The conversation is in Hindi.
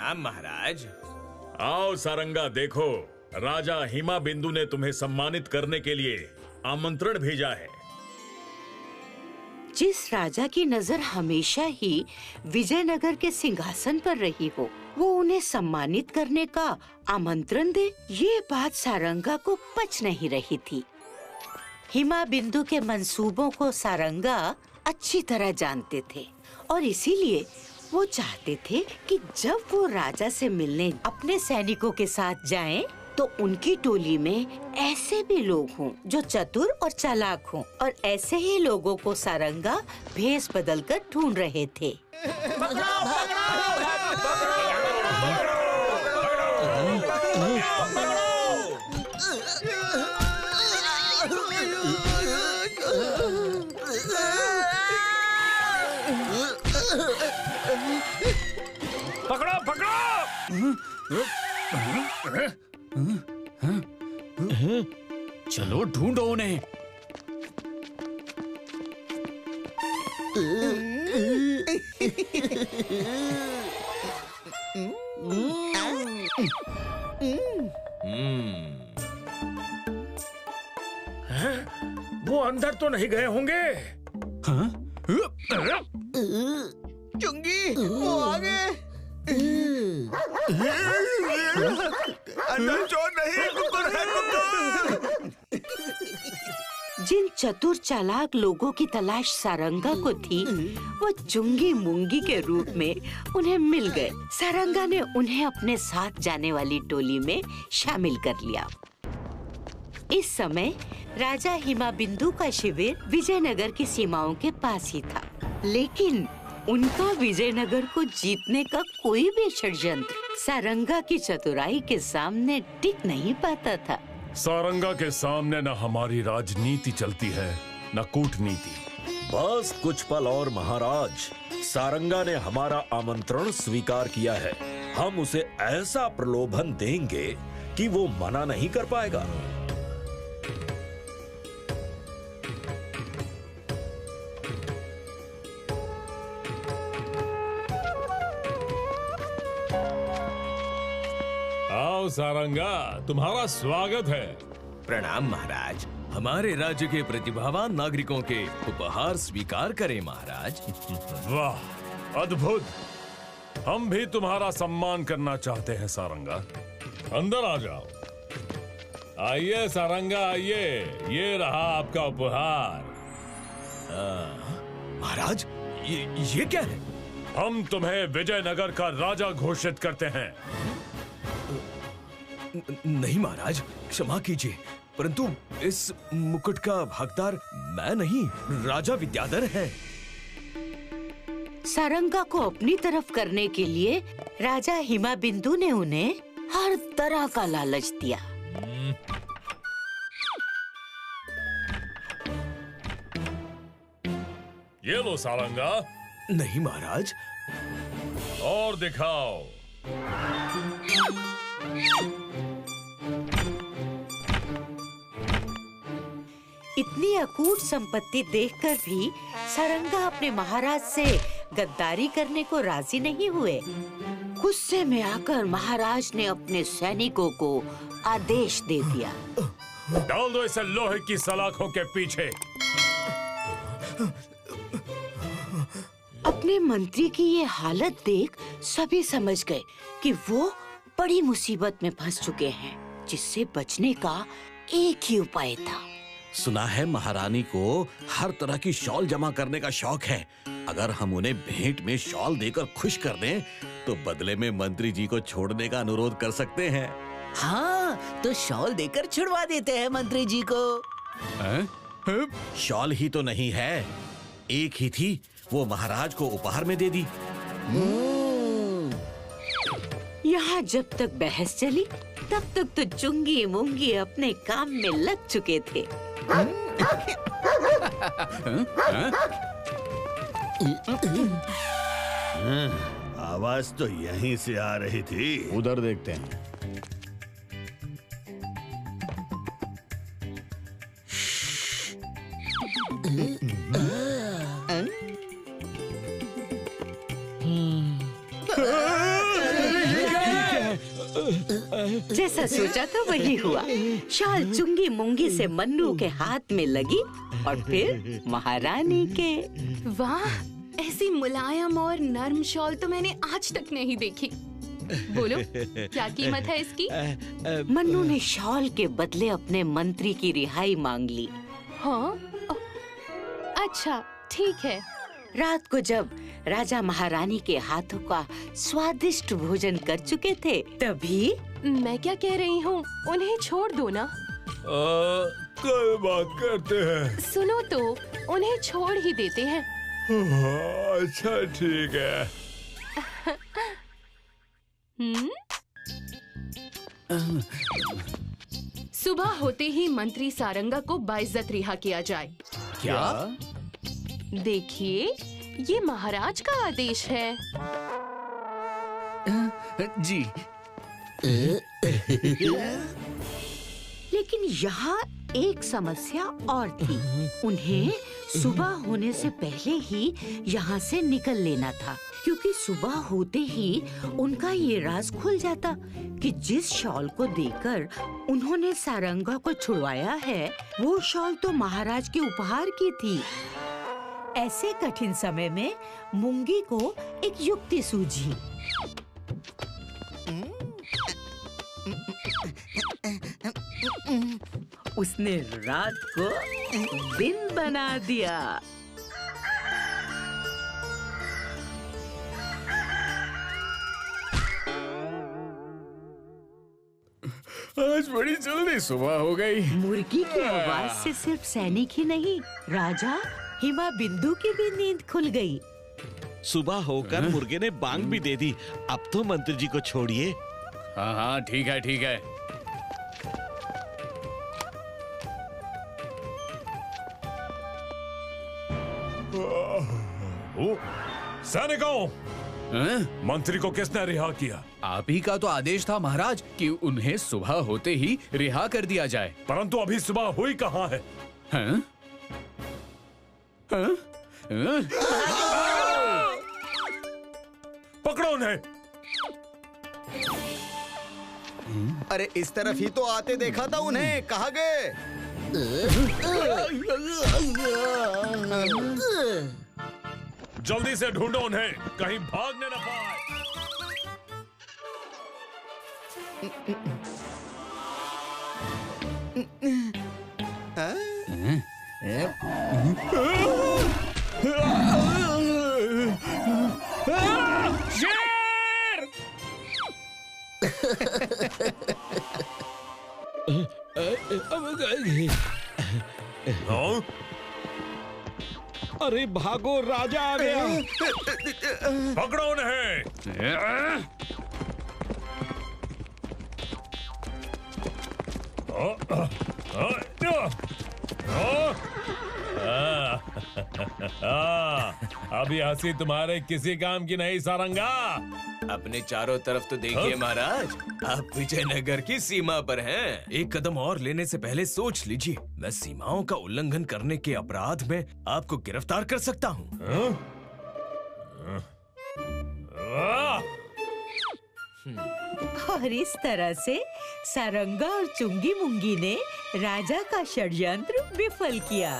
प्रणाम महाराज। आओ सारंगा, देखो राजा हिमाबिंदु ने तुम्हें सम्मानित करने के लिए आमंत्रण भेजा है। जिस राजा की नजर हमेशा ही विजयनगर के सिंहासन पर रही हो, वो उन्हें सम्मानित करने का आमंत्रण दे, ये बात सारंगा को पच नहीं रही थी। हिमाबिंदु के मंसूबों को सारंगा अच्छी तरह जानते थे और इसीलिए वो चाहते थे कि जब वो राजा से मिलने अपने सैनिकों के साथ जाएं, तो उनकी टोली में ऐसे भी लोग हों जो चतुर और चालाक हों, और ऐसे ही लोगों को सारंगा भेष बदलकर ढूंढ रहे थे। पकड़ो पकड़ो। चलो ढूंढो उन्हें। वो अंदर तो नहीं गए होंगे? हाँ? चुंगी, वो आ गए। अंदर चोर नहीं, कुकुर है, कुकुर। जिन चतुर चालाक लोगों की तलाश सारंगा को थी, वो चुंगी मुंगी के रूप में उन्हें मिल गए। सारंगा ने उन्हें अपने साथ जाने वाली टोली में शामिल कर लिया। इस समय राजा हिमाबिंदु का शिविर विजयनगर की सीमाओं के पास ही था, लेकिन उनका विजयनगर को जीतने का कोई भी षड्यंत्र सारंगा की चतुराई के सामने टिक नहीं पाता था। सारंगा के सामने न हमारी राजनीति चलती है, न कूटनीति। बस कुछ पल और महाराज, सारंगा ने हमारा आमंत्रण स्वीकार किया है। हम उसे ऐसा प्रलोभन देंगे कि वो मना नहीं कर पाएगा। आओ सारंगा, तुम्हारा स्वागत है। प्रणाम महाराज। हमारे राज्य के प्रतिभावान नागरिकों के उपहार स्वीकार करें महाराज। वाह, अद्भुत। हम भी तुम्हारा सम्मान करना चाहते हैं सारंगा। अंदर आ जाओ। आइए सारंगा, आइए। ये रहा आपका उपहार। महाराज, ये क्या है? हम तुम्हें विजयनगर का राजा घोषित करते हैं। नहीं महाराज, क्षमा कीजिए, परंतु इस मुकुट का हकदार मैं नहीं, राजा विद्याधर है। सारंगा को अपनी तरफ करने के लिए राजा हिमाबिंदु ने उन्हें हर तरह का लालच दिया। ये लो सारंगा। नहीं महाराज। और दिखाओ। इतनी अकूट संपत्ति देखकर भी सारंगा अपने महाराज से गद्दारी करने को राजी नहीं हुए। गुस्से में आकर महाराज ने अपने सैनिकों को आदेश दे दिया, डाल दो इसे लोहे की सलाखों के पीछे। अपने मंत्री की ये हालत देख सभी समझ गए कि वो बड़ी मुसीबत में फंस चुके हैं, जिससे बचने का एक ही उपाय था। सुना है महारानी को हर तरह की शॉल जमा करने का शौक है। अगर हम उन्हें भेंट में शॉल देकर खुश कर दें, तो बदले में मंत्री जी को छोड़ने का अनुरोध कर सकते हैं। हाँ, तो शॉल देकर छुड़वा देते हैं मंत्री जी को। शॉल ही तो नहीं है, एक ही थी, वो महाराज को उपहार में दे दी। यहाँ जब तक बहस चली, तब तक तो चुंगी मुंगी अपने काम में लग चुके थे। आवाज तो यहीं से आ रही थी। उधर देखते हैं। जैसा सोचा था वही हुआ। शॉल चुंगी मुंगी से मन्नू के हाथ में लगी और फिर महारानी के। वाह, ऐसी मुलायम और नर्म शॉल तो मैंने आज तक नहीं देखी। बोलो, क्या कीमत है इसकी? मन्नू ने शॉल के बदले अपने मंत्री की रिहाई मांग ली। हाँ, अच्छा ठीक है। रात को जब राजा महारानी के हाथों का स्वादिष्ट भोजन कर चुके थे, तभी मैं क्या कह रही हूँ, उन्हें छोड़ दो ना। कल बात करते हैं। सुनो तो, उन्हें छोड़ ही देते हैं। अच्छा ठीक है। सुबह होते ही मंत्री सारंगा को बाइज्जत रिहा किया जाए। क्या? देखिए, ये महाराज का आदेश है। जी। लेकिन यहाँ एक समस्या और थी। उन्हें सुबह होने से पहले ही यहाँ से निकल लेना था, क्योंकि सुबह होते ही उनका ये राज खुल जाता कि जिस शॉल को देकर उन्होंने सारंगा को छुड़वाया है, वो शॉल तो महाराज के उपहार की थी। ऐसे कठिन समय में मुंगी को एक युक्ति सूझी। उसने रात को दिन बना दिया। आज बड़ी जल्दी सुबह हो गई। मुर्गी की आवाज से सिर्फ सैनिक ही नहीं, राजा हिमा बिंदु की भी नींद खुल गई। सुबह होकर मुर्गे ने बांग भी दे दी। अब तो मंत्री जी को छोड़िए। हाँ हाँ, ठीक है ठीक है। सैनिकों, हाँ? मंत्री को किसने रिहा किया? आप ही का तो आदेश था महाराज कि उन्हें सुबह होते ही रिहा कर दिया जाए। परंतु अभी सुबह हुई कहाँ है? हाँ? हाँ? हाँ? पकड़ो उन्हें। अरे इस तरफ ही तो आते देखा था उन्हें, कहाँ गए? जल्दी से ढूंढो उन्हें, कहीं भागने न पाए। शेर! हाँ? अरे भागो, राजा आ गया। पकड़ो उन्हें। अभी हंसी तुम्हारे किसी काम की नहीं सारंगा। अपने चारों तरफ तो देखिए महाराज, आप विजयनगर की सीमा पर हैं। एक कदम और लेने से पहले सोच लीजिए, मैं सीमाओं का उल्लंघन करने के अपराध में आपको गिरफ्तार कर सकता हूँ। और इस तरह से सारंगा और चुंगी मुंगी ने राजा का षड्यंत्र विफल किया।